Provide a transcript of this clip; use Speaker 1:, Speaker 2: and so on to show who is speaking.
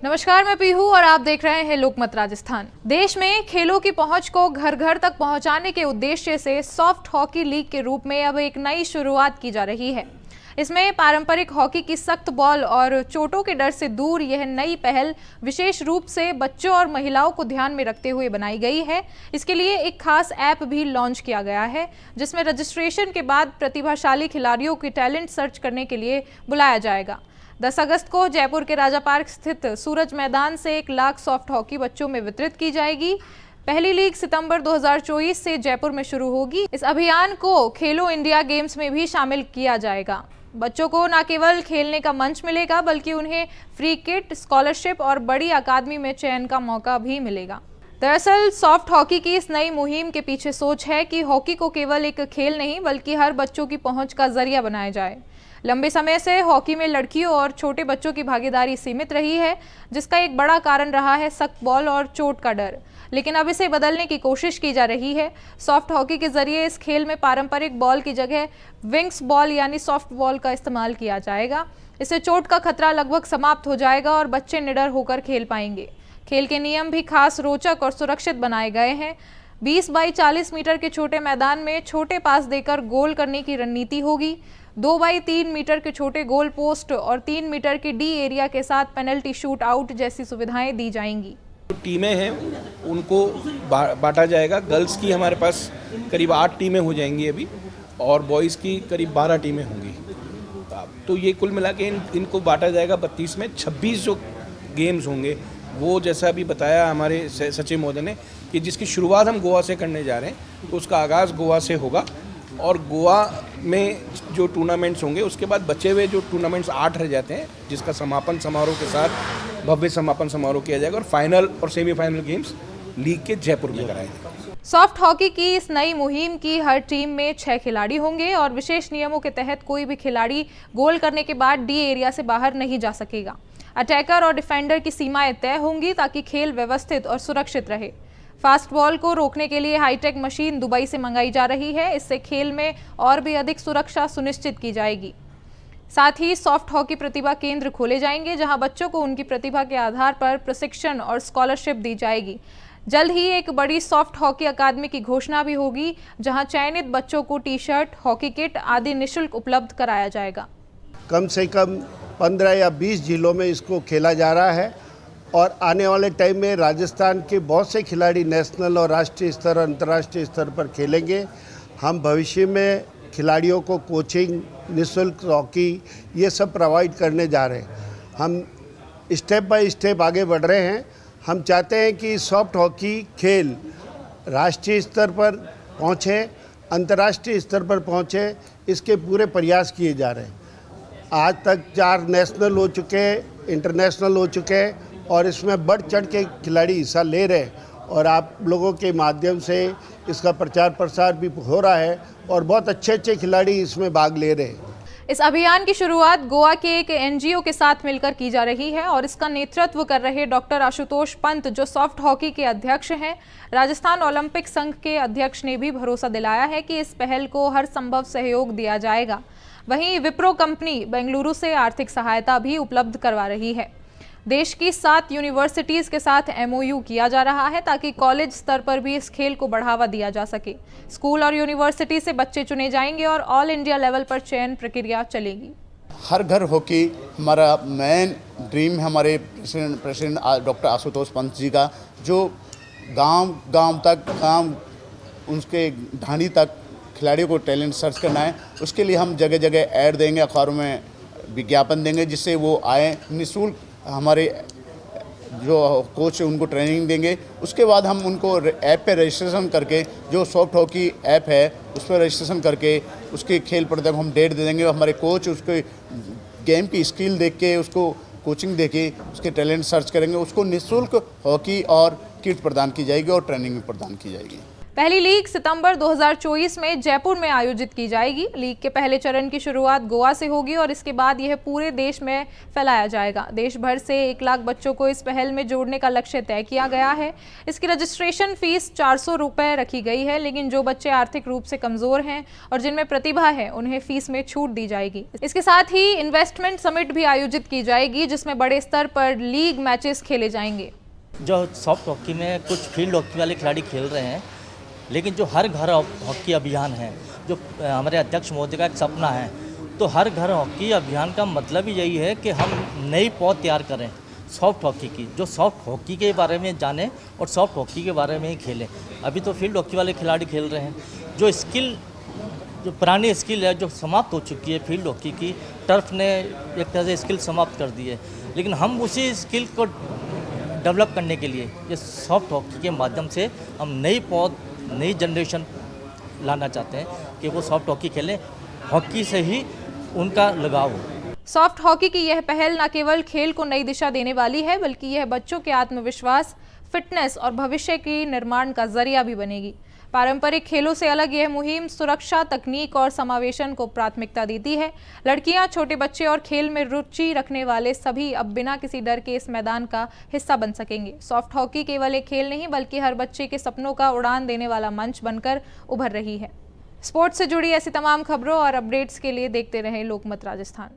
Speaker 1: नमस्कार, मैं पीहू और आप देख रहे हैं लोकमत राजस्थान। देश में खेलों की पहुंच को घर घर तक पहुंचाने के उद्देश्य से सॉफ्ट हॉकी लीग के रूप में अब एक नई शुरुआत की जा रही है। इसमें पारंपरिक हॉकी की सख्त बॉल और चोटों के डर से दूर यह नई पहल विशेष रूप से बच्चों और महिलाओं को ध्यान में रखते हुए बनाई गई है। इसके लिए एक खास ऐप भी लॉन्च किया गया है, जिसमें रजिस्ट्रेशन के बाद प्रतिभाशाली खिलाड़ियों की टैलेंट सर्च करने के लिए बुलाया जाएगा। 10 अगस्त को जयपुर के राजा पार्क स्थित सूरज मैदान से 1 लाख सॉफ्ट हॉकी बच्चों में वितरित की जाएगी। पहली लीग सितंबर 2024 से जयपुर में शुरू होगी। इस अभियान को खेलो इंडिया गेम्स में भी शामिल किया जाएगा। बच्चों को न केवल खेलने का मंच मिलेगा, बल्कि उन्हें फ्री किट, स्कॉलरशिप और बड़ी अकादमी में चयन का मौका भी मिलेगा। दरअसल सॉफ्ट हॉकी की इस नई मुहिम के पीछे सोच है कि हॉकी को केवल एक खेल नहीं, बल्कि हर बच्चों की पहुंच का जरिया बनाया जाए। लंबे समय से हॉकी में लड़कियों और छोटे बच्चों की भागीदारी सीमित रही है, जिसका एक बड़ा कारण रहा है सख्त बॉल और चोट का डर। लेकिन अब इसे बदलने की कोशिश की जा रही है। सॉफ्ट हॉकी के जरिए इस खेल में पारंपरिक बॉल की जगह विंग्स बॉल यानी सॉफ्ट बॉल का इस्तेमाल किया जाएगा। इससे चोट का खतरा लगभग समाप्त हो जाएगा और बच्चे निडर होकर खेल पाएंगे। खेल के नियम भी खास, रोचक और सुरक्षित बनाए गए हैं। 20 बाई 40 मीटर के छोटे मैदान में छोटे पास देकर गोल करने की रणनीति होगी। 2 बाई 3 मीटर के छोटे गोल पोस्ट और 3 मीटर की डी एरिया के साथ पेनल्टी शूट आउट जैसी सुविधाएं दी जाएंगी।
Speaker 2: टीमें हैं उनको बांटा जाएगा। गर्ल्स की हमारे पास करीब 8 टीमें हो जाएंगी अभी, और बॉयज़ की करीब 12 टीमें होंगी। तो ये कुल मिला के इनको बांटा जाएगा 32 में। 26 जो गेम्स होंगे वो, जैसा अभी बताया हमारे सचिव महोदय ने, कि जिसकी शुरुआत हम गोवा से करने जा रहे हैं, तो उसका आगाज़ गोवा से होगा। और गोवा में जो टूर्नामेंट्स होंगे, उसके बाद बचे हुए जो टूर्नामेंट्स 8 रह जाते हैं, जिसका समापन समारोह के साथ भव्य समापन समारोह किया जाएगा, और फाइनल और सेमीफाइनल गेम्स लीग के जयपुर में कराएंगे।
Speaker 1: सॉफ्ट हॉकी की इस नई मुहिम की हर टीम में 6 खिलाड़ी होंगे और विशेष नियमों के तहत कोई भी खिलाड़ी गोल करने के बाद डी एरिया से बाहर नहीं जा सकेगा। अटैकर और डिफेंडर की सीमाएं तय होंगी ताकि खेल व्यवस्थित और सुरक्षित रहे। फास्ट बॉल को रोकने के लिए हाईटेक मशीन दुबई से मंगाई जा रही है। इससे खेल में और भी अधिक सुरक्षा सुनिश्चित की जाएगी। साथ ही सॉफ्ट हॉकी प्रतिभा केंद्र खोले जाएंगे, जहां बच्चों को उनकी प्रतिभा के आधार पर प्रशिक्षण और स्कॉलरशिप दी जाएगी। जल्द ही एक बड़ी सॉफ्ट हॉकी अकादमी की घोषणा भी होगी, जहां चयनित बच्चों को टी-शर्ट, हॉकी किट आदि निःशुल्क उपलब्ध कराया जाएगा।
Speaker 3: कम से कम 15 या 20 जिलों में इसको खेला जा रहा है, और आने वाले टाइम में राजस्थान के बहुत से खिलाड़ी नेशनल और राष्ट्रीय स्तर, अंतर्राष्ट्रीय स्तर पर खेलेंगे। हम भविष्य में खिलाड़ियों को कोचिंग, निःशुल्क हॉकी, ये सब प्रोवाइड करने जा रहे हैं। हम स्टेप बाय स्टेप आगे बढ़ रहे हैं। हम चाहते हैं कि सॉफ्ट हॉकी खेल राष्ट्रीय स्तर पर पहुँचे, अंतर्राष्ट्रीय स्तर पर पहुँचे, इसके पूरे प्रयास किए जा रहे हैं। आज तक 4 नेशनल हो चुके, इंटरनेशनल हो चुके, और इसमें बढ़ चढ़ के खिलाड़ी हिस्सा ले रहे हैं, और आप लोगों के माध्यम से इसका प्रचार प्रसार भी हो रहा है, और बहुत अच्छे अच्छे खिलाड़ी इसमें भाग ले रहे हैं।
Speaker 1: इस अभियान की शुरुआत गोवा के एक एनजीओ के साथ मिलकर की जा रही है, और इसका नेतृत्व कर रहे डॉक्टर आशुतोष पंत, जो सॉफ्ट हॉकी के अध्यक्ष हैं। राजस्थान ओलंपिक संघ के अध्यक्ष ने भी भरोसा दिलाया है कि इस पहल को हर संभव सहयोग दिया जाएगा। वहीं विप्रो कंपनी बेंगलुरु से आर्थिक सहायता भी उपलब्ध करवा रही है। देश की 7 यूनिवर्सिटीज़ के साथ MOU किया जा रहा है, ताकि कॉलेज स्तर पर भी इस खेल को बढ़ावा दिया जा सके। स्कूल और यूनिवर्सिटी से बच्चे चुने जाएंगे और ऑल इंडिया लेवल पर चयन प्रक्रिया चलेगी।
Speaker 4: हर घर हॉकी हमारा मेन ड्रीम है, हमारे प्रेसिडेंट डॉक्टर आशुतोष पंत जी का, जो गांव तक, उनके ढाणी तक खिलाड़ियों को टैलेंट सर्च करना है। उसके लिए हम जगह जगह ऐड देंगे, अखबारों में विज्ञापन देंगे, जिससे वो आए। निःशुल्क हमारे जो कोच है उनको ट्रेनिंग देंगे। उसके बाद हम उनको ऐप पे रजिस्ट्रेशन करके, जो सॉफ्ट हॉकी ऐप है उस पर रजिस्ट्रेशन करके उसके खेल प्रदर्शन हम डेट दे देंगे। हमारे कोच उसके गेम की स्किल देख के, उसको कोचिंग दे के उसके टैलेंट सर्च करेंगे। उसको निःशुल्क हॉकी और किट प्रदान की जाएगी और ट्रेनिंग भी प्रदान की जाएगी।
Speaker 1: पहली लीग सितंबर 2024 में जयपुर में आयोजित की जाएगी। लीग के पहले चरण की शुरुआत गोवा से होगी और इसके बाद यह पूरे देश में फैलाया जाएगा। देश भर से 1 लाख बच्चों को इस पहल में जोड़ने का लक्ष्य तय किया गया है। इसकी रजिस्ट्रेशन फीस 400 रुपये रखी गई है, लेकिन जो बच्चे आर्थिक रूप से कमजोर हैं और जिनमें प्रतिभा है उन्हें फीस में छूट दी जाएगी। इसके साथ ही इन्वेस्टमेंट समिट भी आयोजित की जाएगी, जिसमें बड़े स्तर पर लीग मैचेस खेले जाएंगे।
Speaker 5: जो सॉफ्ट हॉकी में कुछ फील्ड हॉकी वाले खिलाड़ी खेल रहे हैं, लेकिन जो हर घर हॉकी अभियान है, जो हमारे अध्यक्ष महोदय का एक सपना है, तो हर घर हॉकी अभियान का मतलब ही यही है कि हम नई पौध तैयार करें सॉफ्ट हॉकी की, जो सॉफ्ट हॉकी के बारे में जाने और सॉफ्ट हॉकी के बारे में ही खेलें। अभी तो फील्ड हॉकी वाले खिलाड़ी खेल रहे हैं, जो स्किल, जो पुरानी स्किल है जो समाप्त हो चुकी है फील्ड हॉकी की, टर्फ ने एक तरह से स्किल समाप्त कर दी है, लेकिन हम उसी स्किल को डेवलप करने के लिए ये सॉफ्ट हॉकी के माध्यम से हम नई पौध, नई जनरेशन लाना चाहते हैं कि वो सॉफ्ट हॉकी खेलें, हॉकी से ही उनका लगाव हो।
Speaker 1: सॉफ्ट हॉकी की यह पहल न केवल खेल को नई दिशा देने वाली है, बल्कि यह बच्चों के आत्मविश्वास, फिटनेस और भविष्य के निर्माण का जरिया भी बनेगी। पारंपरिक खेलों से अलग यह मुहिम सुरक्षा, तकनीक और समावेशन को प्राथमिकता देती है। लड़कियां, छोटे बच्चे और खेल में रुचि रखने वाले सभी अब बिना किसी डर के इस मैदान का हिस्सा बन सकेंगे। सॉफ्ट हॉकी केवल एक खेल नहीं, बल्कि हर बच्चे के सपनों का उड़ान देने वाला मंच बनकर उभर रही है। स्पोर्ट्स से जुड़ी ऐसी तमाम खबरों और अपडेट्स के लिए देखते रहें लोकमत राजस्थान।